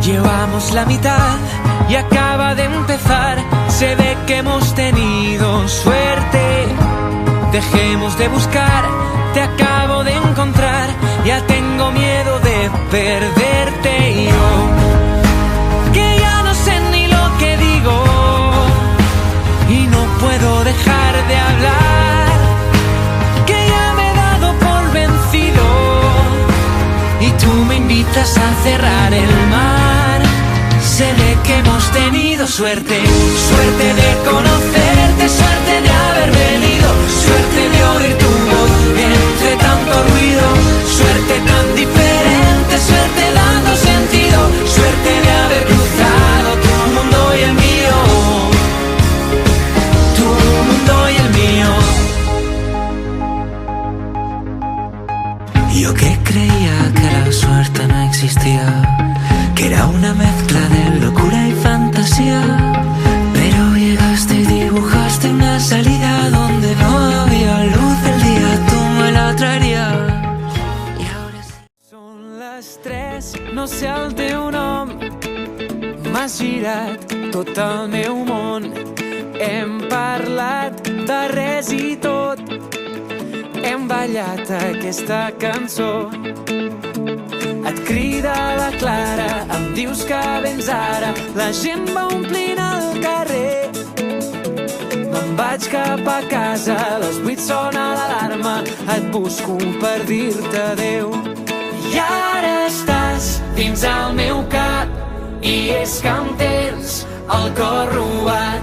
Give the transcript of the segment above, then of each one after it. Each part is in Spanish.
Llevamos la mitad y acaba de empezar. Se ve que hemos tenido suerte. Dejemos de buscar, te acabo de encontrar. Ya tengo miedo de perderte y yo, que ya no sé ni lo que digo y no puedo dejar de hablar. Que ya me he dado por vencido y tú me invitas a cerrar el mar. Se ve que hemos tenido suerte, suerte de conocerte, suerte de haber venido, suerte de oír tu voz entre tanto ruido, suerte tan diferente, suerte dando sentido, suerte de haber cruzado tu mundo y el mío, tu mundo y el mío. Yo que creía que la suerte no existía, que era una mezcla de locura y fantasía, pero llegaste y dibujaste una salida donde no había luz del día, tú me la traerías. I ara són les 3, no sé el teu nom, m'has girat tot el meu món. Hem parlat de res i tot, hem ballat aquesta cançó. Et crida la Clara, em dius que vens ara, la gent va omplint el carrer. Me'n vaig cap a casa, a les 8 sona l'alarma, et busco per dir-te adéu. I ara estàs dins el meu cap, i és que em tens el cor robat.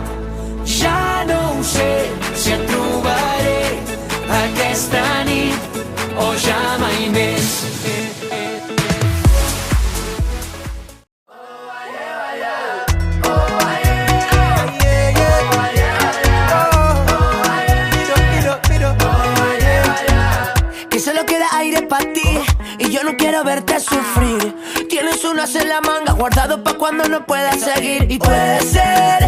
Ja no ho sé si et trobaré aquesta nit o ja mai més. Y yo no quiero verte sufrir. Tienes un as en la manga guardado pa' cuando no puedas seguir. Y puede ser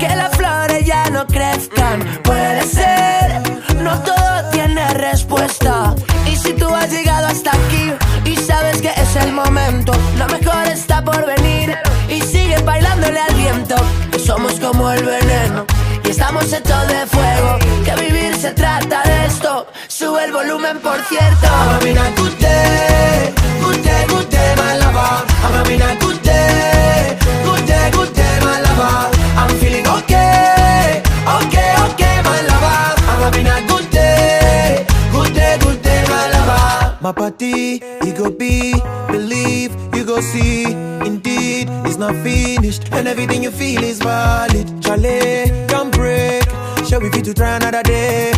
que las flores ya no crezcan, puede ser, no todo tiene respuesta. Y si tú has llegado hasta aquí y sabes que es el momento, lo mejor está por venir. Y sigue bailándole al viento, que somos como el veneno y estamos hechos de fuego, que vivir se trata de esto. Sube el volumen, por cierto. I'm having a good day, good day, good day, my lover. I'm having a good day, good day, good day, my lover. I'm feeling okay, okay, okay, my lover. I'm having a good day, good day, good day, my lover. My party, you go be, believe, you go see. Indeed, it's not finished, and everything you feel is valid. Charlie, don't break. Shall we fit to try another day?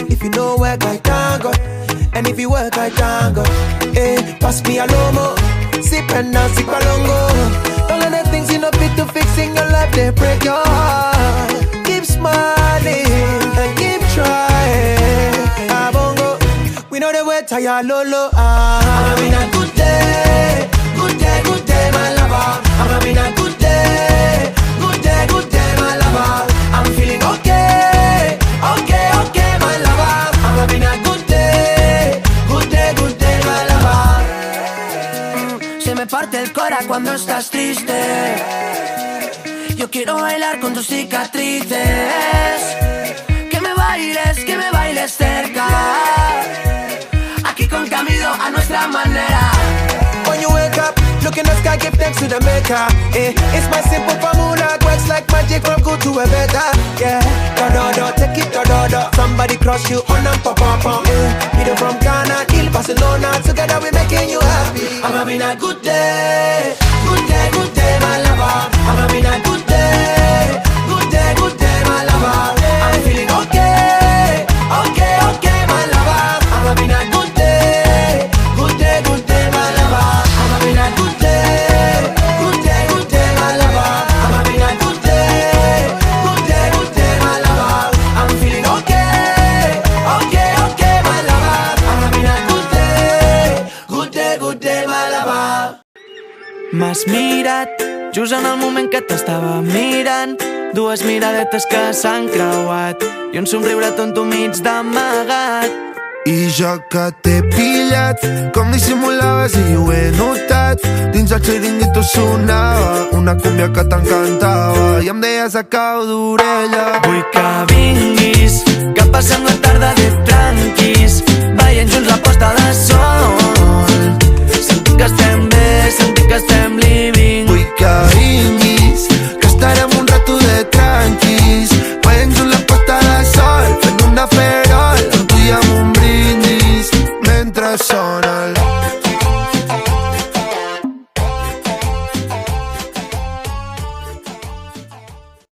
If you know work, I can't go. And if you work, I can't go. Hey, pass me a lomo. Sip and now sip a longo. Don't let the things you know fit to fixing your life, they break your heart. Keep smiling and keep trying. Abongo, we know the way tired lolo. I'm having a good day, good day, good day, my lover. I'm having a good day, good day, good day, my lover. I'm feeling okay, okay, okay, my lover. I'm having a good day, good day, good day, my lover. Se me parte el cora cuando estás triste. Yo quiero bailar con tus cicatrices. Que me bailes cerca. Aquí con Camilo a nuestra manera. When you wake up, look in the sky, give thanks to the maker. It's my simple formula, it works like magic from good to a better. Yeah, do take it do. Somebody cross you on and pop. Video from Ghana, till Barcelona, together we making you happy. I'm having a good day, good day, good day, my lover. I'm having a good day, good day, good day, my lover. I'm feeling okay, okay, okay, my lover. I'm having a good day, good day, good day, my lover. I'm having a good day, good day, good day, my lover. I'm having a good day, good day, good day, my lover. I'm feeling okay, okay, okay, my lover. I'm having a good day, good day, good day, my lover. M'has mirat just en el moment que t'estava mirant. Dues miradetes que s'han creuat i un somriure tonto mig d'amagat. I jo que t'he pillat, com dissimulaves i ho he notat. Dins el xiringuito sonava una cúmbia que t'encantava i em deies a cau d'orella: vull que vinguis, que passem la tarda de tranquis, veient junts la posta de sol, sentim que estem bé, sentim que estem living. Vull que vinguis, que estarem un rato de tranquis, veient junts la posta de sol, fent una ferol, amb tu i amb un brindis, mentre sona